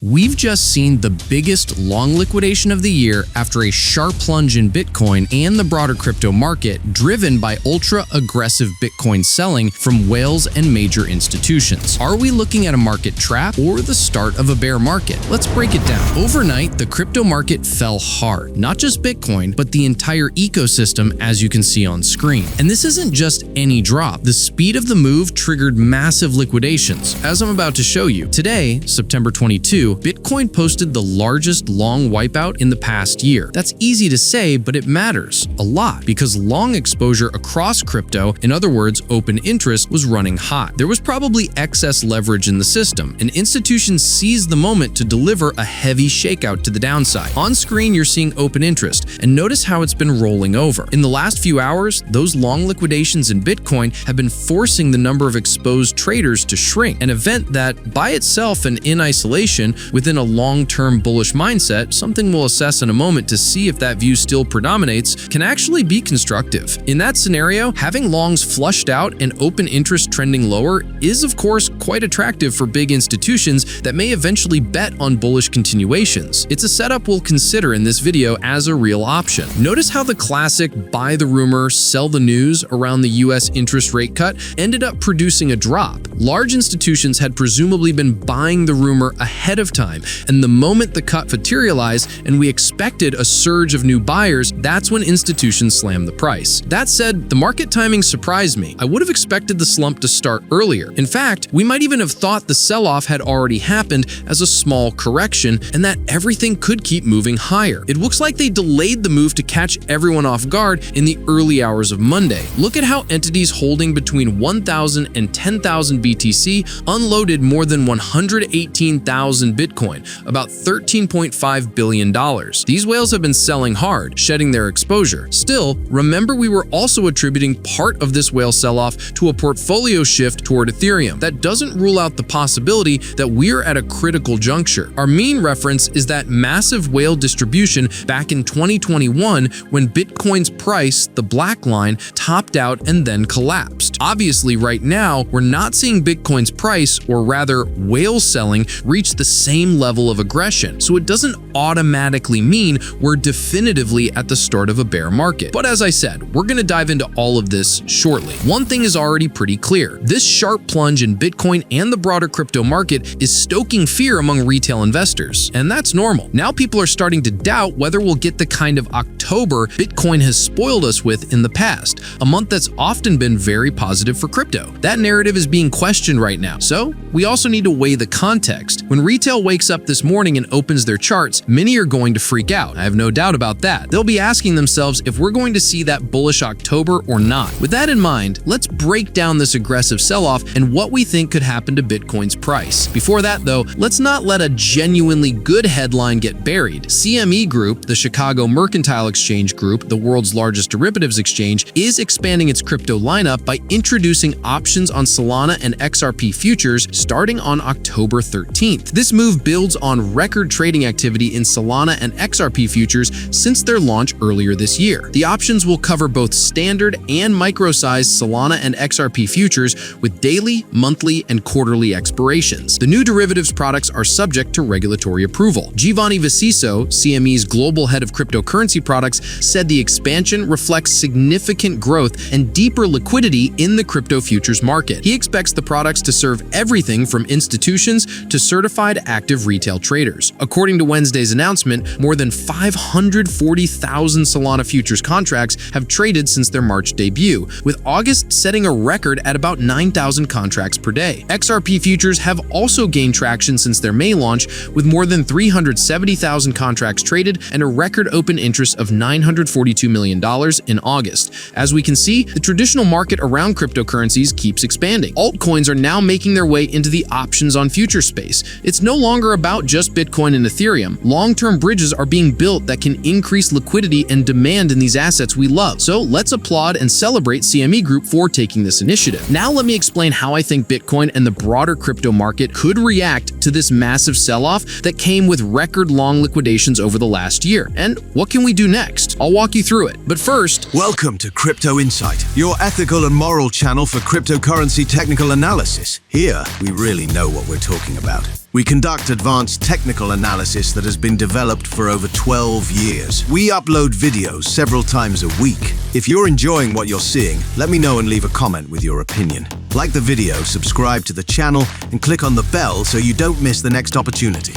We've just seen the biggest long liquidation of the year after a sharp plunge in Bitcoin and the broader crypto market, driven by ultra-aggressive Bitcoin selling from whales and major institutions. Are we looking at a market trap or the start of a bear market? Let's break it down. Overnight, the crypto market fell hard. Not just Bitcoin, but the entire ecosystem, as you can see on screen. And this isn't just any drop. The speed of the move triggered massive liquidations, as I'm about to show you. Today, September 22, Bitcoin posted the largest long wipeout in the past year. That's easy to say, but it matters a lot because long exposure across crypto, in other words, open interest, was running hot. There was probably excess leverage in the system, and institutions seized the moment to deliver a heavy shakeout to the downside. On screen, you're seeing open interest, and notice how it's been rolling over. In the last few hours, those long liquidations in Bitcoin have been forcing the number of exposed traders to shrink, an event that, by itself and in isolation, within a long-term bullish mindset, something we'll assess in a moment to see if that view still predominates, can actually be constructive. In that scenario, having longs flushed out and open interest trending lower is, of course, quite attractive for big institutions that may eventually bet on bullish continuations. It's a setup we'll consider in this video as a real option. Notice how the classic buy the rumor, sell the news around the US interest rate cut ended up producing a drop. Large institutions had presumably been buying the rumor ahead of time, and the moment the cut materialized and we expected a surge of new buyers, that's when institutions slammed the price. That said, the market timing surprised me. I would have expected the slump to start earlier. In fact, we might even have thought the sell-off had already happened as a small correction and that everything could keep moving higher. It looks like they delayed the move to catch everyone off guard in the early hours of Monday. Look at how entities holding between 1,000 and 10,000 BTC unloaded more than 118,000 Bitcoin, about $13.5 billion. These whales have been selling hard, shedding their exposure. Still, remember we were also attributing part of this whale sell-off to a portfolio shift toward Ethereum. That doesn't rule out the possibility that we're at a critical juncture. Our mean reference is that massive whale distribution back in 2021 when Bitcoin's price, the black line, topped out and then collapsed. Obviously, right now, we're not seeing Bitcoin's price, or rather whale selling, reach the same level of aggression, so it doesn't automatically mean we're definitively at the start of a bear market. But as I said, we're going to dive into all of this shortly. One thing is already pretty clear. This sharp plunge in Bitcoin and the broader crypto market is stoking fear among retail investors, and that's normal. Now people are starting to doubt whether we'll get the kind of October Bitcoin has spoiled us with in the past, a month that's often been very positive for crypto. That narrative is being questioned right now, so we also need to weigh the context. When retail wakes up this morning and opens their charts, many are going to freak out. I have no doubt about that. They'll be asking themselves if we're going to see that bullish October or not. With that in mind, let's break down this aggressive sell-off and what we think could happen to Bitcoin's price. Before that, though, let's not let a genuinely good headline get buried. CME Group, the Chicago Mercantile Exchange Group, the world's largest derivatives exchange, is expanding its crypto lineup by introducing options on Solana and XRP futures starting on October 13th. This move builds on record trading activity in Solana and XRP futures since their launch earlier this year. The options will cover both standard and micro-sized Solana and XRP futures with daily, monthly, and quarterly expirations. The new derivatives products are subject to regulatory approval. Giovanni Viciso, CME's global head of cryptocurrency products, said the expansion reflects significant growth and deeper liquidity in the crypto futures market. He expects the products to serve everything from institutions to certified active retail traders. According to Wednesday's announcement, more than 540,000 Solana futures contracts have traded since their March debut, with August setting a record at about 9,000 contracts per day. XRP futures have also gained traction since their May launch, with more than 370,000 contracts traded and a record open interest of $942 million in August. As we can see, the traditional market around cryptocurrencies keeps expanding. Altcoins are now making their way into the options on future space. It's no longer about just Bitcoin and Ethereum. Long-term bridges are being built that can increase liquidity and demand in these assets we love. So let's applaud and celebrate CME Group for taking this initiative. Now let me explain how I think Bitcoin and the broader crypto market could react to this massive sell-off that came with record long liquidations over the last year. And what can we do next? I'll walk you through it. But first, welcome to Crypto Insight, your ethical and moral channel for cryptocurrency technical analysis. Here, we really know what we're talking about. We conduct advanced technical analysis that has been developed for over 12 years. We upload videos several times a week. If you're enjoying what you're seeing, let me know and leave a comment with your opinion. Like the video, subscribe to the channel, and click on the bell so you don't miss the next opportunity.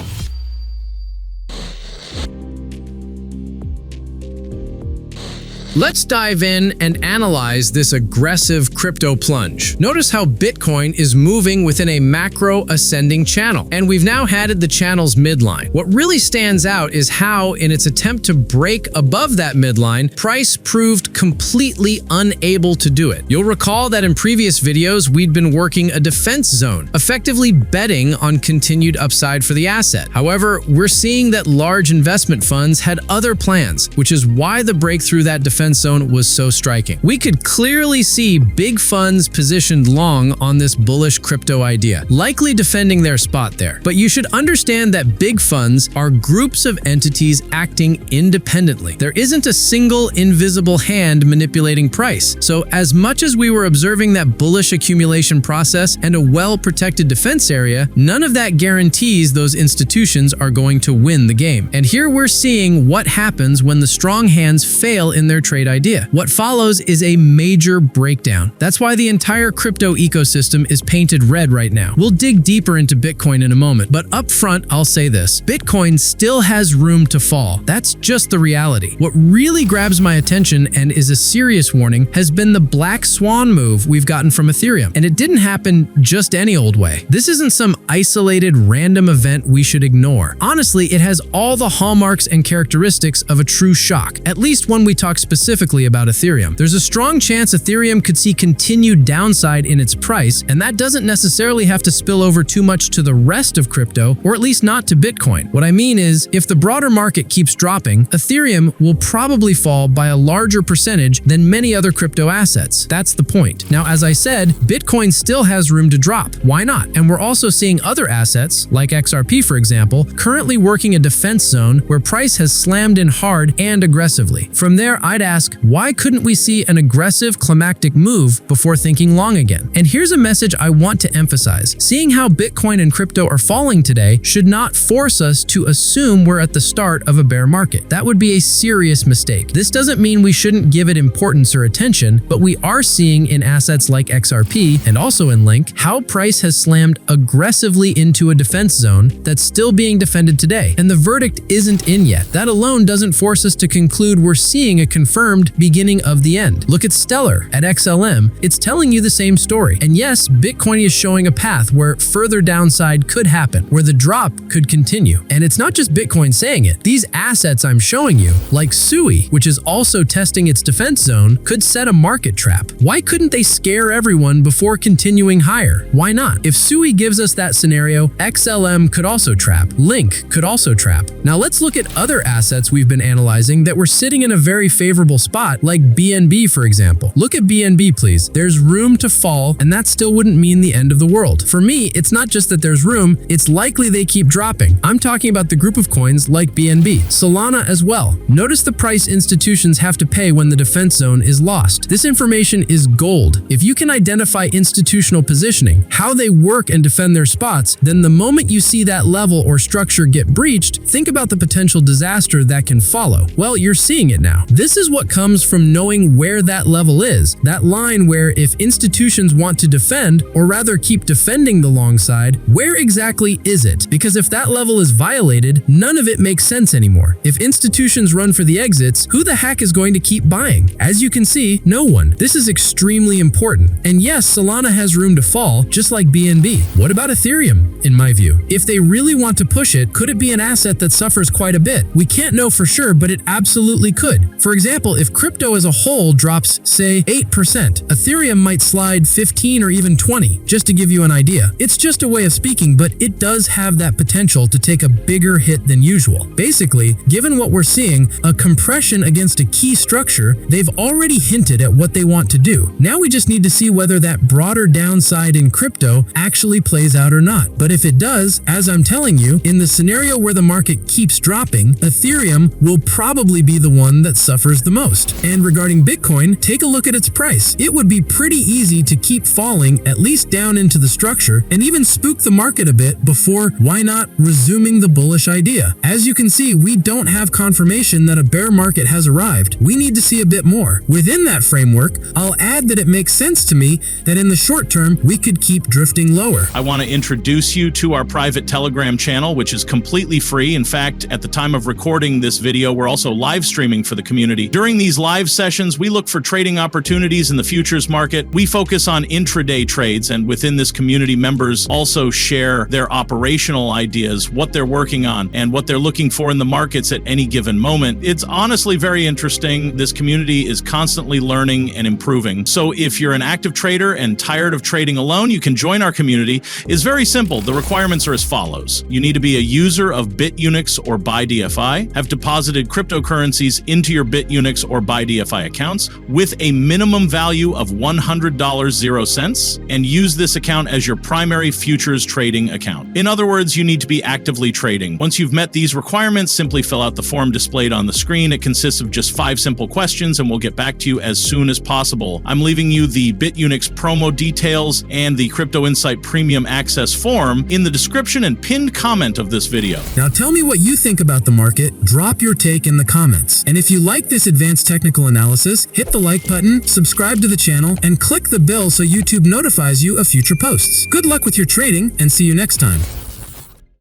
Let's dive in and analyze this aggressive crypto plunge. Notice how Bitcoin is moving within a macro ascending channel, and we've now had the channel's midline. What really stands out is how, in its attempt to break above that midline, price proved completely unable to do it. You'll recall that in previous videos, we'd been working a defense zone, effectively betting on continued upside for the asset. However, we're seeing that large investment funds had other plans, which is why the breakthrough that defense zone was so striking. We could clearly see big funds positioned long on this bullish crypto idea, likely defending their spot there. But you should understand that big funds are groups of entities acting independently. There isn't a single invisible hand manipulating price. So as much as we were observing that bullish accumulation process and a well-protected defense area, none of that guarantees those institutions are going to win the game. And here we're seeing what happens when the strong hands fail in their trade idea. What follows is a major breakdown. That's why the entire crypto ecosystem is painted red right now. We'll dig deeper into Bitcoin in a moment, but up front, I'll say this. Bitcoin still has room to fall. That's just the reality. What really grabs my attention and is a serious warning has been the black swan move we've gotten from Ethereum. And it didn't happen just any old way. This isn't some isolated random event we should ignore. Honestly, it has all the hallmarks and characteristics of a true shock, at least when we talk specifically about Ethereum. There's a strong chance Ethereum could see continued downside in its price, and that doesn't necessarily have to spill over too much to the rest of crypto, or at least not to Bitcoin. What I mean is, if the broader market keeps dropping, Ethereum will probably fall by a larger percentage than many other crypto assets. That's the point. Now, as I said, Bitcoin still has room to drop. Why not? And we're also seeing other assets, like XRP for example, currently working a defense zone where price has slammed in hard and aggressively. From there, I'd ask, why couldn't we see an aggressive climactic move before thinking long again? And here's a message I want to emphasize. Seeing how Bitcoin and crypto are falling today should not force us to assume we're at the start of a bear market. That would be a serious mistake. This doesn't mean we shouldn't give it importance or attention, but we are seeing in assets like XRP and also in Link how price has slammed aggressively into a defense zone that's still being defended today. And the verdict isn't in yet. That alone doesn't force us to conclude we're seeing a confirmed beginning of the end. Look at Stellar at XLM. It's telling you the same story. And yes, Bitcoin is showing a path where further downside could happen, where the drop could continue. And it's not just Bitcoin saying it. These assets I'm showing you, like SUI, which is also testing its defense zone, could set a market trap. Why couldn't they scare everyone before continuing higher? Why not? If SUI gives us that scenario, XLM could also trap. Link could also trap. Now let's look at other assets we've been analyzing that were sitting in a very favorable spot, like BNB for example. Look at BNB please. There's room to fall, and that still wouldn't mean the end of the world. For me, it's not just that there's room, it's likely they keep dropping. I'm talking about the group of coins like BNB. Solana as well. Notice the price institutions have to pay when the defense zone is lost. This information is gold. If you can identify institutional positioning, how they work and defend their spots, then the moment you see that level or structure get breached, think about the potential disaster that can follow. Well, you're seeing it now. This is what comes from knowing where that level is. That line where if institutions want to defend, or rather keep defending the long side, where exactly is it? Because if that level is violated, none of it makes sense anymore. If institutions run for the exits, who the heck is going to keep buying? As you can see, no one. This is extremely important. And yes, Solana has room to fall, just like BNB. What about Ethereum, in my view? If they really want to push it, could it be an asset that suffers quite a bit? We can't know for sure, but it absolutely could. For example, if crypto as a whole drops, say, 8%, Ethereum might slide 15 or even 20, just to give you an idea. It's just a way of speaking, but it does have that potential to take a bigger hit than usual. Basically, given what we're seeing, a compression against a key structure structure, they've already hinted at what they want to do. Now we just need to see whether that broader downside in crypto actually plays out or not. But if it does, as I'm telling you, in the scenario where the market keeps dropping, Ethereum will probably be the one that suffers the most. And regarding Bitcoin, take a look at its price. It would be pretty easy to keep falling, at least down into the structure, and even spook the market a bit before, why not, resuming the bullish idea. As you can see, we don't have confirmation that a bear market has arrived. We need to see a bit more. Within that framework, I'll add that it makes sense to me that in the short term, we could keep drifting lower. I want to introduce you to our private Telegram channel, which is completely free. In fact, at the time of recording this video, we're also live streaming for the community. During these live sessions, we look for trading opportunities in the futures market. We focus on intraday trades, and within this community, members also share their operational ideas, what they're working on, and what they're looking for in the markets at any given moment. It's honestly very interesting. This community is constantly learning and improving. So if you're an active trader and tired of trading alone, you can join our community. It's very simple. The requirements are as follows. You need to be a user of BitUnix or BuyDFI, have deposited cryptocurrencies into your BitUnix or BuyDFI accounts with a minimum value of $100.00, and use this account as your primary futures trading account. In other words, you need to be actively trading. Once you've met these requirements, simply fill out the form displayed on the screen. It consists of just 5 simple questions, and we'll get back to you as soon as possible. I'm leaving you the BitUnix promo details and the Crypto Insight Premium Access form in the description and pinned comment of this video. Now tell me what you think about the market. Drop your take in the comments. And if you like this advanced technical analysis, hit the like button, subscribe to the channel, and click the bell so YouTube notifies you of future posts. Good luck with your trading, and see you next time.